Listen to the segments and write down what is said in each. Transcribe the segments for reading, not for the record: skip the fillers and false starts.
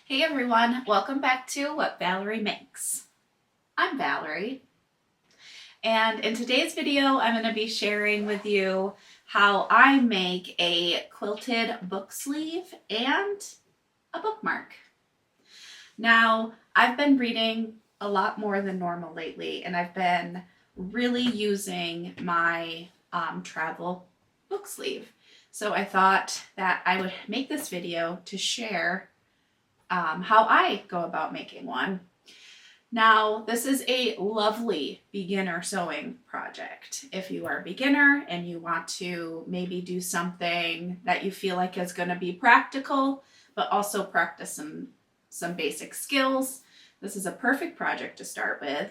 Hey everyone, welcome back to What Valerie Makes. I'm Valerie, and in today's video I'm going to be sharing with you how I make a quilted book sleeve and a bookmark. Now, I've been reading a lot more than normal lately, and I've been really using my travel book sleeve. So I thought that I would make this video to share how I go about making one. Now, this is a lovely beginner sewing project. If you are a beginner and you want to maybe do something that you feel like is going to be practical, but also practice some basic skills, this is a perfect project to start with.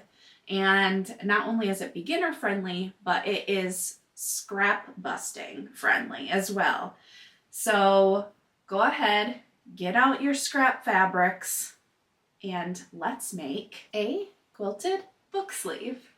And not only is it beginner friendly, but it is scrap busting friendly as well. So go ahead, get out your scrap fabrics, and let's make a quilted book sleeve.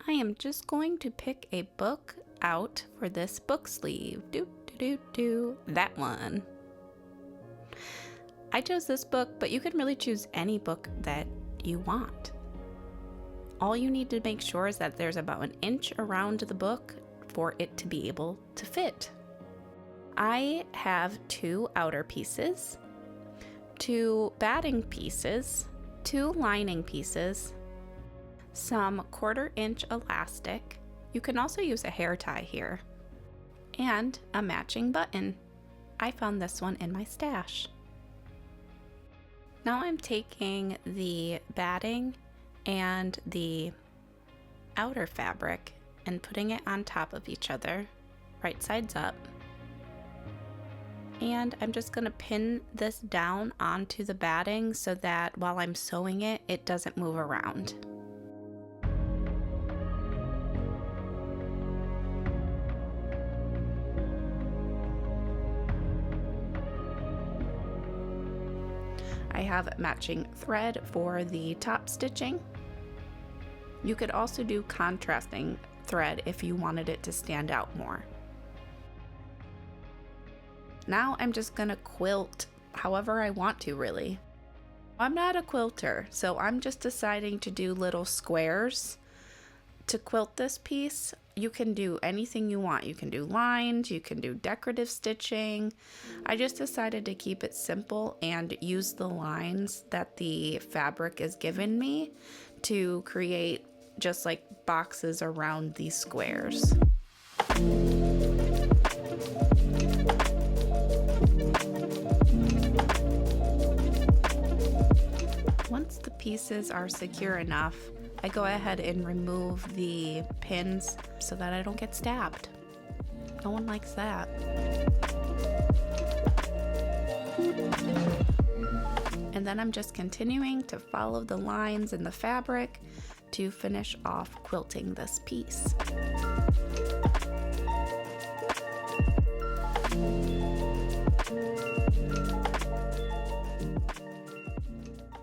I am just going to pick a book out for this book sleeve. That one. I chose this book, but you can really choose any book that you want. All you need to make sure is that there's about an inch around the book for it to be able to fit. I have 2 outer pieces, 2 batting pieces, 2 lining pieces, some 1/4 inch elastic. You can also use a hair tie here, and a matching button. I found this one in my stash. Now I'm taking the batting and the outer fabric and putting it on top of each other, right sides up. And I'm just going to pin this down onto the batting so that while I'm sewing it, it doesn't move around. I have matching thread for the top stitching. You could also do contrasting thread if you wanted it to stand out more. Now I'm just gonna quilt however I want to, really. I'm not a quilter, so I'm just deciding to do little squares to quilt this piece. You can do anything you want. You can do lines, you can do decorative stitching. I just decided to keep it simple and use the lines that the fabric is given me to create just like boxes around these squares. Once the pieces are secure enough, I go ahead and remove the pins so that I don't get stabbed. No one likes that. And then I'm just continuing to follow the lines in the fabric to finish off quilting this piece.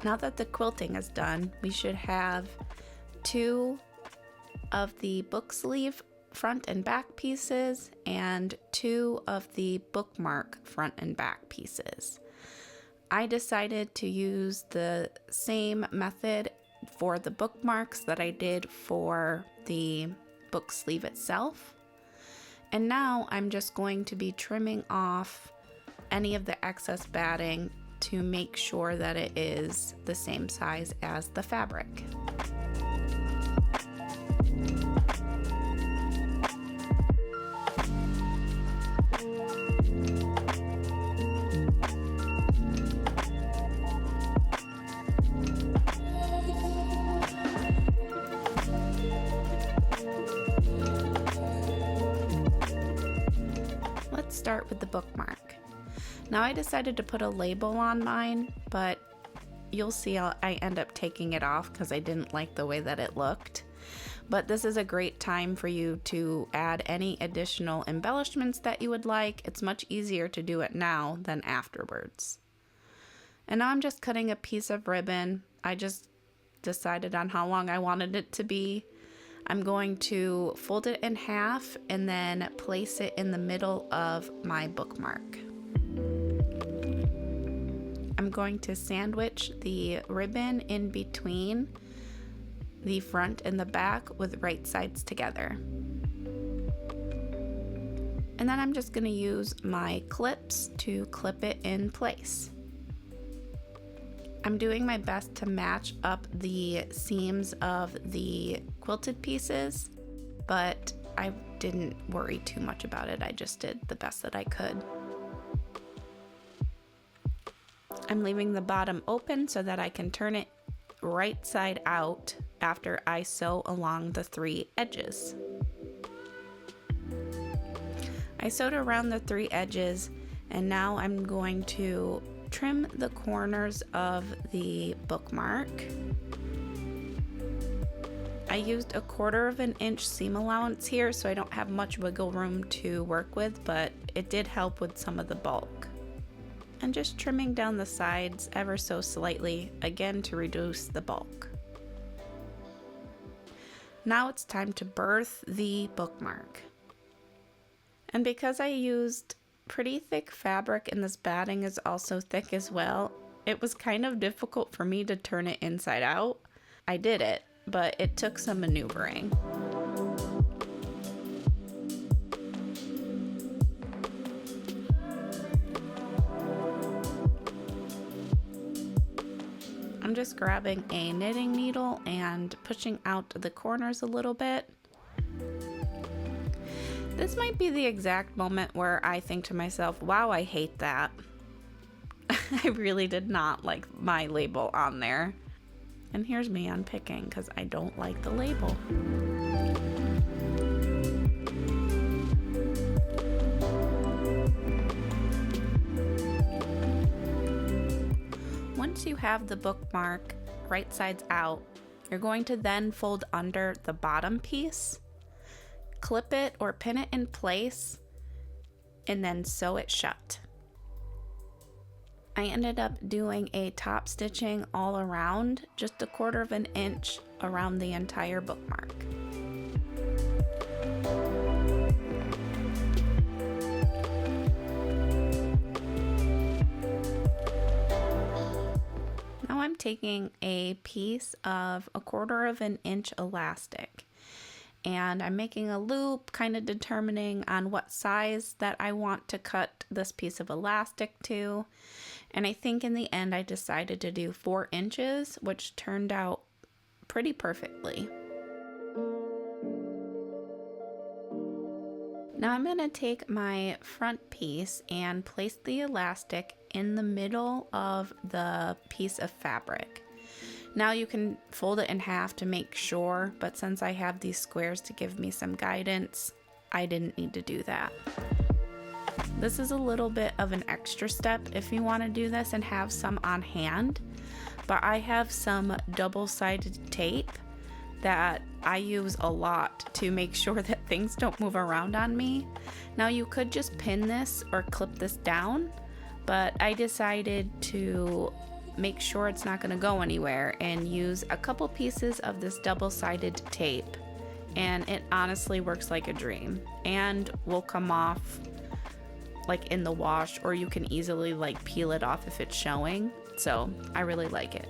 Now that the quilting is done, we should have 2 of the book sleeve front and back pieces and 2 of the bookmark front and back pieces. I decided to use the same method for the bookmarks that I did for the book sleeve itself. And now I'm just going to be trimming off any of the excess batting to make sure that it is the same size as the fabric. Let's start with the bookmark. Now I decided to put a label on mine, but you'll see I end up taking it off because I didn't like the way that it looked. But this is a great time for you to add any additional embellishments that you would like. It's much easier to do it now than afterwards. And now I'm just cutting a piece of ribbon I just decided on how long I wanted it to be. I'm going to fold it in half and then place it in the middle of my bookmark. I'm going to sandwich the ribbon in between the front and the back with right sides together. And then I'm just going to use my clips to clip it in place. I'm doing my best to match up the seams of the quilted pieces, but I didn't worry too much about it. I just did the best that I could. I'm leaving the bottom open so that I can turn it right side out after I sew along the 3 edges. I sewed around the 3 edges, and now I'm going to trim the corners of the bookmark. I used a 1/4 inch seam allowance here, so I don't have much wiggle room to work with, but it did help with some of the bulk. And just trimming down the sides ever so slightly, again to reduce the bulk. Now it's time to birth the bookmark. And because I used pretty thick fabric and this batting is also thick as well, it was kind of difficult for me to turn it inside out. I did it, but it took some maneuvering. I'm just grabbing a knitting needle and pushing out the corners a little bit. This might be the exact moment where I think to myself, wow, I hate that. I really did not like my label on there. And here's me unpicking because I don't like the label. Once you have the bookmark right sides out, you're going to then fold under the bottom piece, clip it or pin it in place, and then sew it shut. I ended up doing a top stitching all around, just a 1/4 inch around the entire bookmark. Now I'm taking a piece of a 1/4 inch elastic, and I'm making a loop, kind of determining on what size that I want to cut this piece of elastic to. And I think in the end I decided to do 4 inches, which turned out pretty perfectly. Now I'm going to take my front piece and place the elastic in the middle of the piece of fabric. Now you can fold it in half to make sure, but since I have these squares to give me some guidance, I didn't need to do that. This is a little bit of an extra step if you want to do this and have some on hand, but I have some double-sided tape that I use a lot to make sure that things don't move around on me. Now you could just pin this or clip this down, but I decided to make sure it's not going to go anywhere and use a couple pieces of this double-sided tape, and it honestly works like a dream and will come off like in the wash, or you can easily like peel it off if it's showing. So I really like it.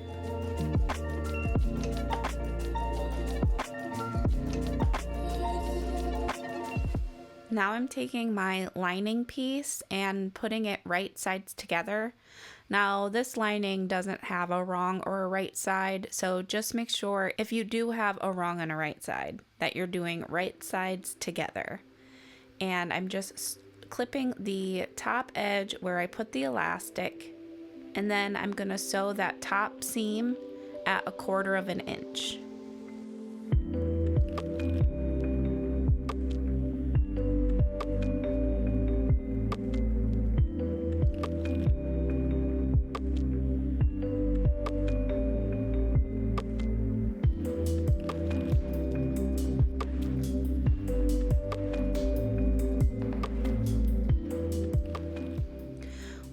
Now I'm taking my lining piece and putting it right sides together. Now this lining doesn't have a wrong or a right side, so just make sure if you do have a wrong and a right side that you're doing right sides together. And I'm just clipping the top edge where I put the elastic, and then I'm going to sew that top seam at a 1/4 inch.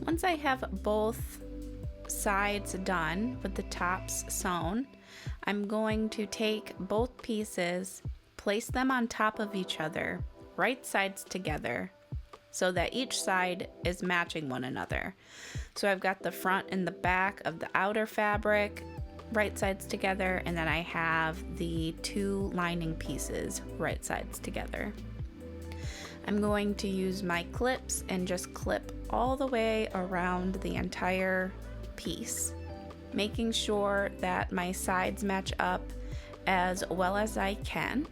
Once I have both sides done with the tops sewn, I'm going to take both pieces, place them on top of each other, right sides together, so that each side is matching one another. So I've got the front and the back of the outer fabric right sides together, and then I have the two lining pieces right sides together. I'm going to use my clips and just clip all the way around the entire piece, making sure that my sides match up as well as I can.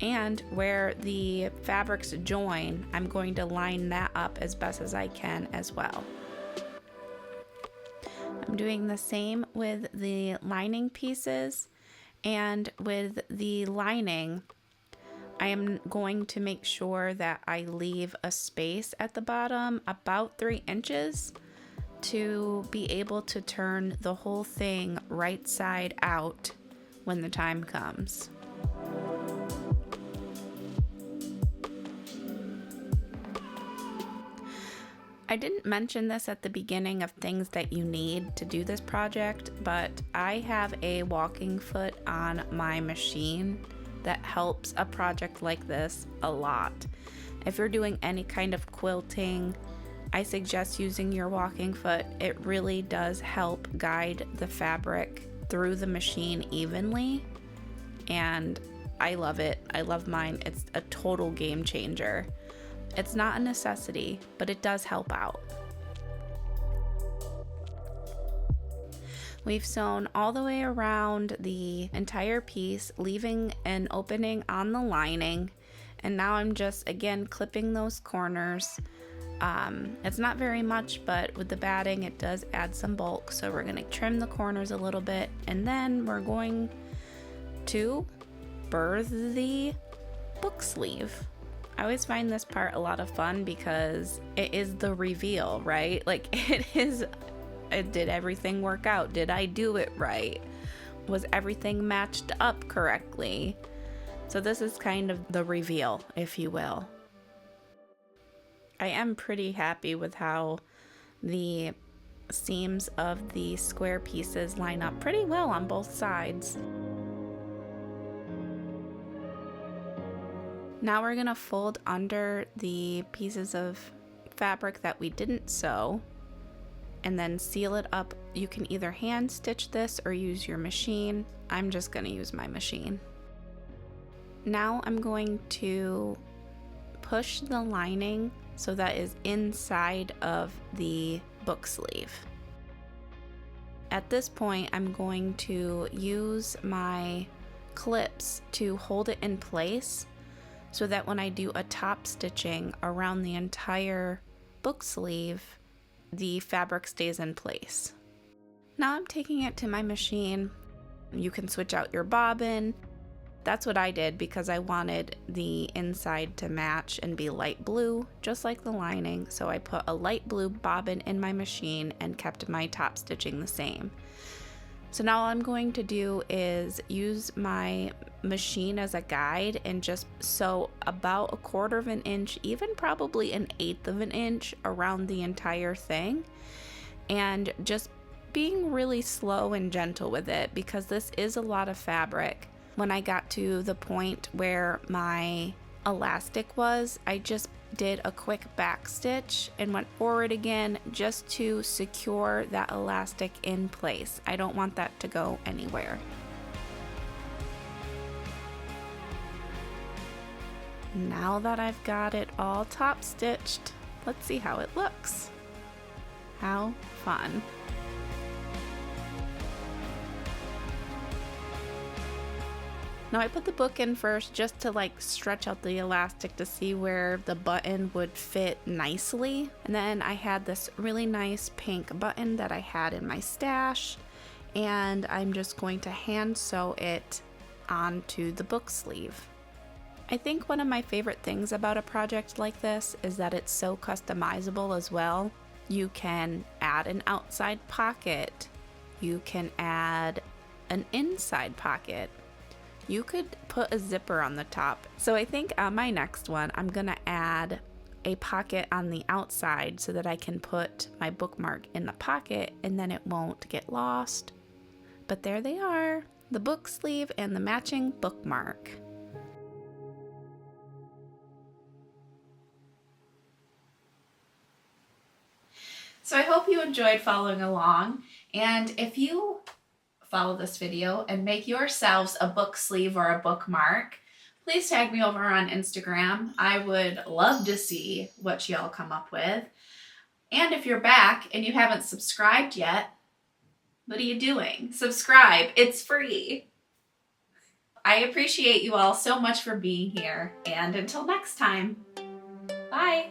And where the fabrics join, I'm going to line that up as best as I can as well. I'm doing the same with the lining pieces, and with the lining, I am going to make sure that I leave a space at the bottom about 3 inches to be able to turn the whole thing right side out when the time comes. I didn't mention this at the beginning of things that you need to do this project, but I have a walking foot on my machine that helps a project like this a lot. If you're doing any kind of quilting, I suggest using your walking foot. It really does help guide the fabric through the machine evenly, and I love it. I love mine. It's a total game changer. It's not a necessity, but it does help out. We've sewn all the way around the entire piece, leaving an opening on the lining, and now I'm just again clipping those corners. It's not very much, but with the batting it does add some bulk, so we're going to trim the corners a little bit, and then we're going to burr the book sleeve. I always find this part a lot of fun because it is the reveal, right? Like did everything work out? Did I do it right? Was everything matched up correctly? So this is kind of the reveal, if you will. I am pretty happy with how the seams of the square pieces line up pretty well on both sides. Now we're gonna fold under the pieces of fabric that we didn't sew and then seal it up. You can either hand stitch this or use your machine. I'm just gonna use my machine. Now I'm going to push the lining so that is inside of the book sleeve. At this point, I'm going to use my clips to hold it in place so that when I do a top stitching around the entire book sleeve, the fabric stays in place. Now I'm taking it to my machine. You can switch out your bobbin. That's what I did because I wanted the inside to match and be light blue, just like the lining. So I put a light blue bobbin in my machine and kept my top stitching the same. So now all I'm going to do is use my machine as a guide and just sew about 1/4 of an inch, even probably 1/8 of an inch around the entire thing, and just being really slow and gentle with it because this is a lot of fabric. When I got to the point where my elastic was, I just did a quick back stitch and went forward again just to secure that elastic in place. I don't want that to go anywhere. Now that I've got it all top stitched, let's see how it looks. How fun. Now I put the book in first just to stretch out the elastic to see where the button would fit nicely. And then I had this really nice pink button that I had in my stash, and I'm just going to hand sew it onto the book sleeve. I think one of my favorite things about a project like this is that it's so customizable as well. You can add an outside pocket. You can add an inside pocket. You could put a zipper on the top. So I think on my next one, I'm gonna add a pocket on the outside so that I can put my bookmark in the pocket and then it won't get lost. But there they are, the book sleeve and the matching bookmark. So I hope you enjoyed following along, and if you follow this video and make yourselves a book sleeve or a bookmark, please tag me over on Instagram. I would love to see what y'all come up with. And if you're back and you haven't subscribed yet, what are you doing? Subscribe, it's free. I appreciate you all so much for being here, and until next time, bye.